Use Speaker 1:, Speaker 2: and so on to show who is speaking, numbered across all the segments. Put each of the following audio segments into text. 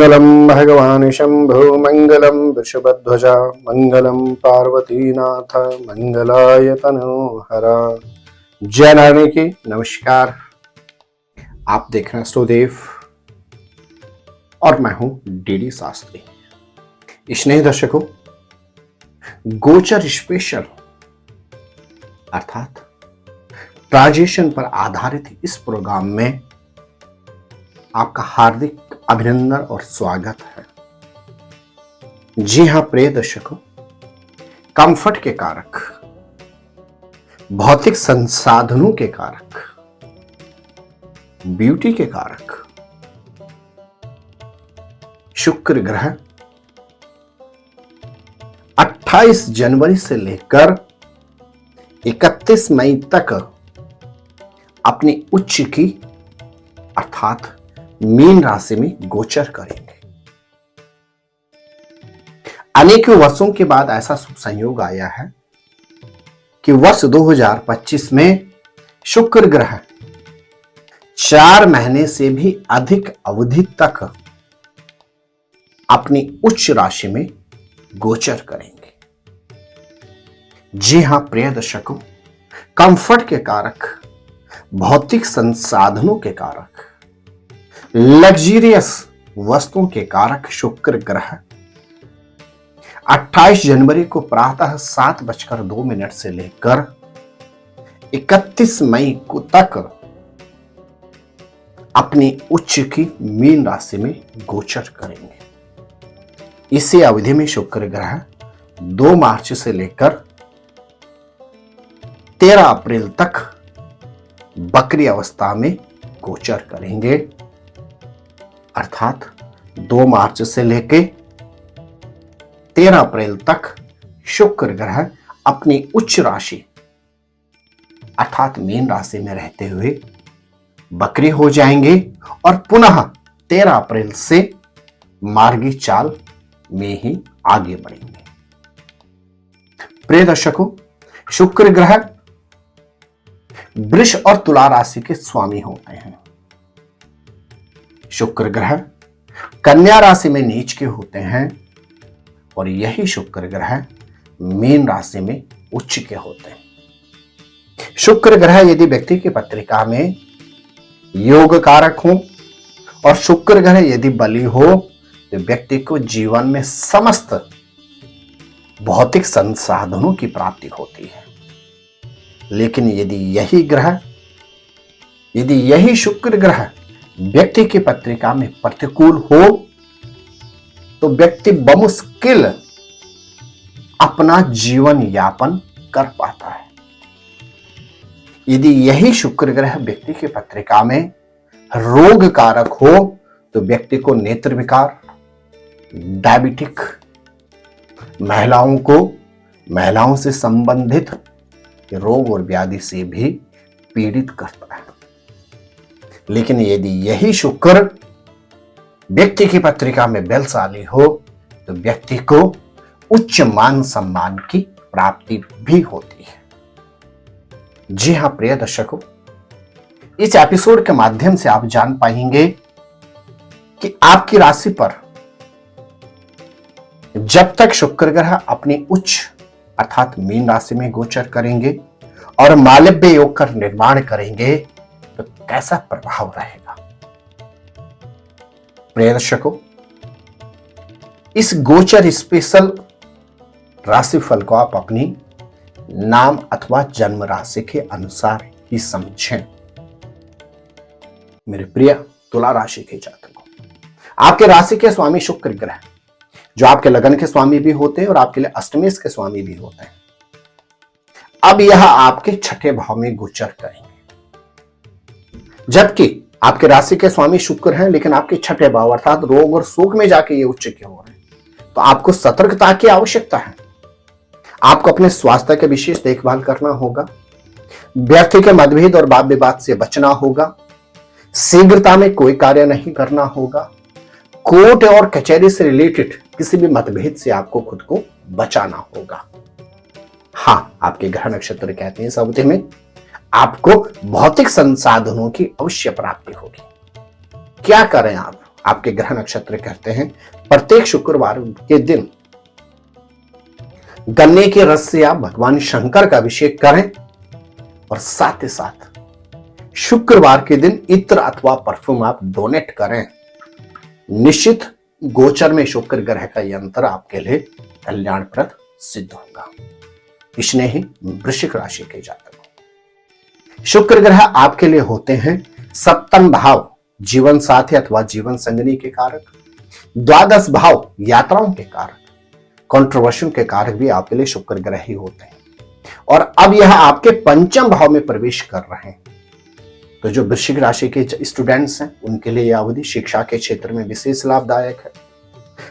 Speaker 1: मंगलम भगवान शंभो मंगलम वृषभध्वजा मंगलम पार्वतीनाथ मंगलाय तनोहरा। जय नारायण की नमस्कार। आप देख रहे हैं एस्ट्रोदेव और मैं हूं डीडी शास्त्री। स्नेही दर्शकों, गोचर स्पेशल अर्थात ट्रांजिशन पर आधारित इस प्रोग्राम में आपका हार्दिक अभिनंदन और स्वागत है। जी हां प्रिय दर्शकों, कंफर्ट के कारक, भौतिक संसाधनों के कारक, ब्यूटी के कारक शुक्र ग्रह 28 जनवरी से लेकर 31 मई तक अपनी उच्च की अर्थात मीन राशि में गोचर करेंगे। अनेकों वर्षों के बाद ऐसा शुभ संयोग आया है कि वर्ष 2025 में शुक्र ग्रह 4 महीने से भी अधिक अवधि तक अपनी उच्च राशि में गोचर करेंगे। जी हां प्रिय दर्शकों, कंफर्ट के कारक, भौतिक संसाधनों के कारक, लग्जरियस वस्तुओं के कारक शुक्र ग्रह 28 जनवरी को प्रातः 7:02 से लेकर 31 मई को तक अपनी उच्च की मीन राशि में गोचर करेंगे। इसी अवधि में शुक्र ग्रह 2 मार्च से लेकर 13 अप्रैल तक बकरी अवस्था में गोचर करेंगे। अर्थात 2 मार्च से लेकर 13 अप्रैल तक शुक्र ग्रह अपनी उच्च राशि अर्थात मीन राशि में रहते हुए बकरी हो जाएंगे और पुनः 13 अप्रैल से मार्गी चाल में ही आगे बढ़ेंगे। प्रिय दर्शकों, शुक्र ग्रह वृष और तुला राशि के स्वामी होते हैं। शुक्र ग्रह कन्या राशि में नीच के होते हैं और यही शुक्र ग्रह मीन राशि में उच्च के होते हैं। शुक्र ग्रह यदि व्यक्ति की पत्रिका में योग कारक हो और शुक्र ग्रह यदि बली हो तो व्यक्ति को जीवन में समस्त भौतिक संसाधनों की प्राप्ति होती है। लेकिन यदि यही शुक्र ग्रह व्यक्ति की पत्रिका में प्रतिकूल हो तो व्यक्ति बमुश्किल अपना जीवन यापन कर पाता है। यदि यही शुक्र ग्रह व्यक्ति की पत्रिका में रोग कारक हो तो व्यक्ति को नेत्र विकार, डायबिटिक, महिलाओं से संबंधित रोग और व्याधि से भी पीड़ित करता है। लेकिन यदि यही शुक्र व्यक्ति की पत्रिका में बलशाली हो तो व्यक्ति को उच्च मान सम्मान की प्राप्ति भी होती है। जी हां प्रिय दर्शकों, इस एपिसोड के माध्यम से आप जान पाएंगे कि आपकी राशि पर जब तक शुक्र ग्रह अपनी उच्च अर्थात मीन राशि में गोचर करेंगे और मालव्य योग का निर्माण करेंगे तो कैसा प्रभाव रहेगा। प्रिय दर्शकों, इस गोचर स्पेशल राशिफल को आप अपनी नाम अथवा जन्म राशि के अनुसार ही समझें। मेरे प्रिय तुला राशि के जातकों, आपके राशि के स्वामी शुक्र ग्रह जो आपके लगन के स्वामी भी होते हैं और आपके लिए अष्टमेश के स्वामी भी होते हैं, अब यह आपके 6ठे भाव में गोचर करेंगे। जबकि आपके राशि के स्वामी शुक्र हैं लेकिन आपके 6ठे भाव अर्थात रोग और शोक में जाके ये उच्च के हो रहे हैं, तो आपको सतर्कता की आवश्यकता है। आपको अपने स्वास्थ्य के विशेष देखभाल करना होगा, व्यक्ति के मतभेद और वाद विवाद से बचना होगा, शीघ्रता में कोई कार्य नहीं करना होगा, कोर्ट और कचहरी से रिलेटेड किसी भी मतभेद से आपको खुद को बचाना होगा। हाँ, आपके ग्रह नक्षत्र कहते हैं इस अवधि में आपको भौतिक संसाधनों की अवश्य प्राप्ति होगी। क्या करें आपके ग्रह नक्षत्र कहते हैं प्रत्येक शुक्रवार के दिन गन्ने के रस से आप भगवान शंकर का अभिषेक करें और साथ ही साथ शुक्रवार के दिन इत्र अथवा परफ्यूम आप डोनेट करें। निश्चित गोचर में शुक्र ग्रह का यंत्र आपके लिए कल्याणप्रद सिद्ध होगा। इसने ही वृश्चिक राशि के जातकों, शुक्र ग्रह आपके लिए होते हैं सप्तम भाव जीवन साथी अथवा जीवन संगनी के कारक, द्वादश भाव यात्राओं के कारक, कंट्रोवर्शियों के कारक भी आपके लिए शुक्र ग्रह ही होते हैं। और अब यह आपके पंचम भाव में प्रवेश कर रहे हैं। तो जो वृश्चिक राशि के स्टूडेंट्स हैं उनके लिए यह अवधि शिक्षा के क्षेत्र में विशेष लाभदायक है।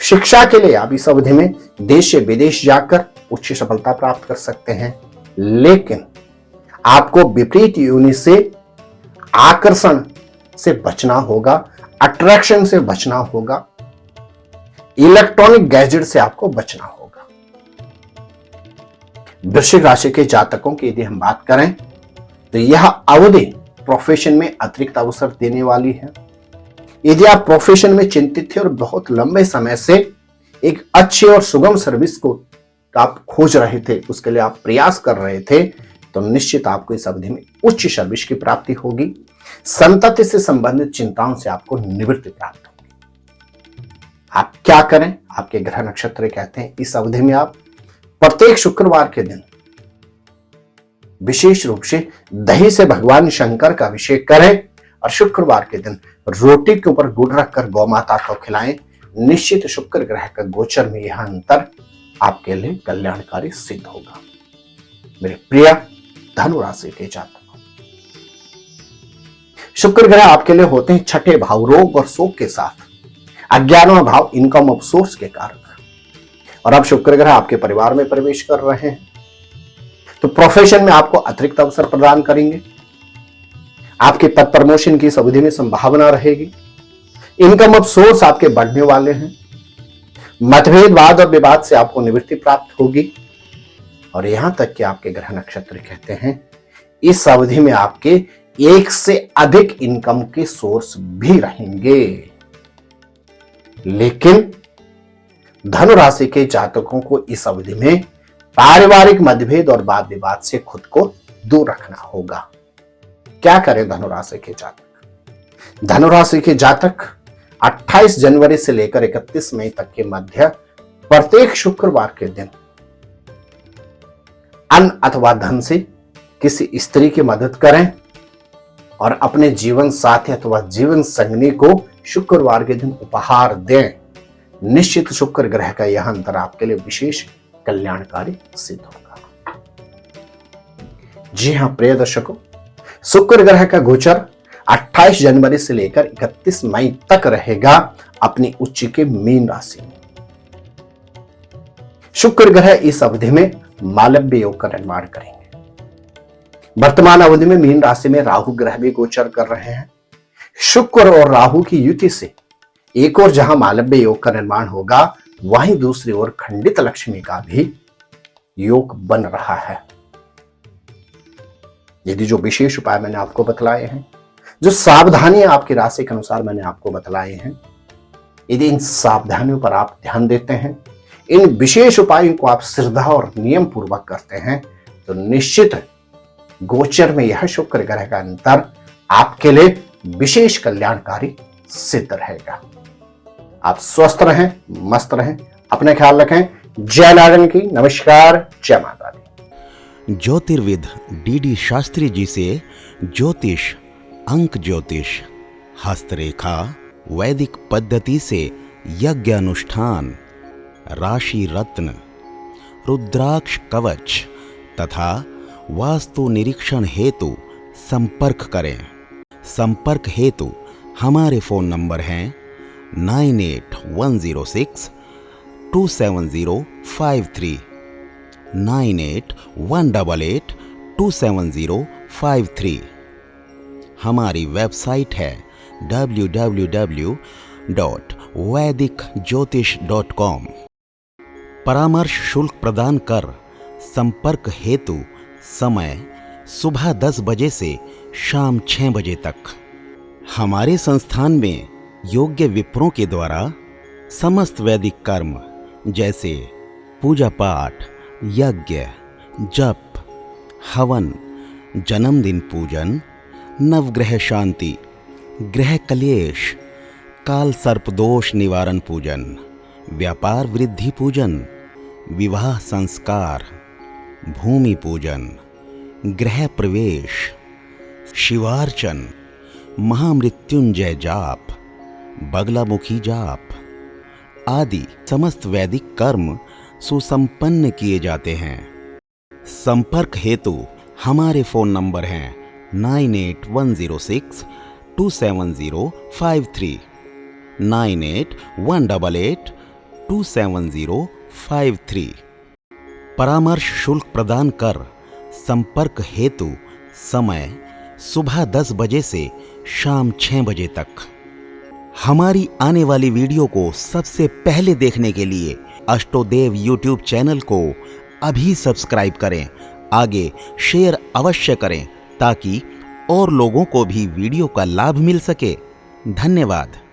Speaker 1: शिक्षा के लिए आप इस अवधि में देश से विदेश जाकर उच्च सफलता प्राप्त कर सकते हैं, लेकिन आपको विपरीत योनि से आकर्षण से बचना होगा, अट्रैक्शन से बचना होगा, इलेक्ट्रॉनिक गैजेट से आपको बचना होगा। वृश्चिक राशि के जातकों की यदि हम बात करें तो यह अवधि प्रोफेशन में अतिरिक्त अवसर देने वाली है। यदि आप प्रोफेशन में चिंतित थे और बहुत लंबे समय से एक अच्छे और सुगम सर्विस को आप खोज रहे थे, उसके लिए आप प्रयास कर रहे थे, तो निश्चित आपको इस अवधि में उच्च सर्विस की प्राप्ति होगी। संतति से संबंधित चिंताओं से आपको निवृत्ति प्राप्त होगी। आप क्या करें? आपके ग्रह नक्षत्र कहते हैं इस अवधि में आप प्रत्येक शुक्रवार के दिन विशेष रूप से दही से भगवान शंकर का अभिषेक करें और शुक्रवार के दिन रोटी के ऊपर गुड़ रखकर गौ माता को खिलाएं। निश्चित शुक्र ग्रह का गोचर में यह अंतर आपके लिए कल्याणकारी सिद्ध होगा। मेरे प्रिय धनु राशि के जातकों, शुक्र ग्रह आपके लिए होते हैं छठे भाव रोग और शोक के साथ, 11वां भाव इनकम ऑफ सोर्स के कारक। और अब शुक्र ग्रह आपके परिवार में प्रवेश कर रहे हैं तो प्रोफेशन में आपको अतिरिक्त अवसर प्रदान करेंगे। आपके पद प्रमोशन की इस अवधि में संभावना रहेगी। इनकम ऑफ सोर्स आपके बढ़ने वाले हैं। मतभेद वाद और विवाद से आपको निवृत्ति प्राप्त होगी। और यहां तक कि आपके ग्रह नक्षत्र कहते हैं इस अवधि में आपके एक से अधिक इनकम के सोर्स भी रहेंगे। लेकिन धनु राशि के जातकों को इस अवधि में पारिवारिक मतभेद और वाद विवाद से खुद को दूर रखना होगा। क्या करें धनु राशि के जातक? धनु राशि के जातक 28 जनवरी से लेकर 31 मई तक के मध्य प्रत्येक शुक्रवार के दिन अन्न अथवा धन से किसी स्त्री की मदद करें और अपने जीवन साथी अथवा जीवन संगनी को शुक्रवार के दिन उपहार दें। निश्चित शुक्र ग्रह का यह अंतर आपके लिए विशेष कल्याणकारी सिद्ध होगा। जी हां प्रिय दर्शकों, शुक्र ग्रह का गोचर 28 जनवरी से लेकर 31 मई तक रहेगा अपनी उच्च के मीन राशि में। शुक्र ग्रह इस अवधि में मालव्य योग का निर्माण करेंगे। वर्तमान अवधि में मीन राशि में राहु ग्रह भी गोचर कर रहे हैं। शुक्र और राहु की युति से एक और जहां मालव्य योग का निर्माण होगा, वहीं दूसरी ओर खंडित लक्ष्मी का भी योग बन रहा है। यदि जो विशेष उपाय मैंने आपको बतलाए हैं, जो सावधानियां आपकी राशि के अनुसार मैंने आपको बतलाए हैं, यदि इन सावधानियों पर आप ध्यान देते हैं, इन विशेष उपायों को आप श्रद्धा और नियम पूर्वक करते हैं, तो निश्चित गोचर में यह शुक्र ग्रह का अंतर आपके लिए विशेष कल्याणकारी सिद्ध रहेगा। आप स्वस्थ रहें, मस्त रहें, अपने ख्याल रखें। जय नारायण की। नमस्कार, जय माता दी।
Speaker 2: ज्योतिर्विद डीडी शास्त्री जी से ज्योतिष, अंक ज्योतिष, हस्तरेखा, वैदिक पद्धति से यज्ञ अनुष्ठान, राशि रत्न, रुद्राक्ष कवच तथा वास्तु निरीक्षण हेतु संपर्क करें। संपर्क हेतु हमारे फोन नंबर हैं 9810627053, 9818827053। हमारी वेबसाइट है www.vedicjyotish.com। परामर्श शुल्क प्रदान कर संपर्क हेतु समय सुबह 10 बजे से शाम 6 बजे तक। हमारे संस्थान में योग्य विप्रों के द्वारा समस्त वैदिक कर्म जैसे पूजा पाठ, यज्ञ, जप, हवन, जन्मदिन पूजन, नवग्रह शांति, ग्रह कलेश, काल सर्प दोष निवारण पूजन, व्यापार वृद्धि पूजन, विवाह संस्कार, भूमि पूजन, गृह प्रवेश, शिवार्चन, महामृत्युंजय जाप, बगलामुखी जाप आदि समस्त वैदिक कर्म सुसंपन्न किए जाते हैं। संपर्क हेतु हमारे फोन नंबर हैं 9810627053, 9818827053। परामर्श शुल्क प्रदान कर संपर्क हेतु समय सुबह 10 बजे से शाम 6 बजे तक। हमारी आने वाली वीडियो को सबसे पहले देखने के लिए अष्टोदेव यूट्यूब चैनल को अभी सब्सक्राइब करें। आगे शेयर अवश्य करें ताकि और लोगों को भी वीडियो का लाभ मिल सके। धन्यवाद।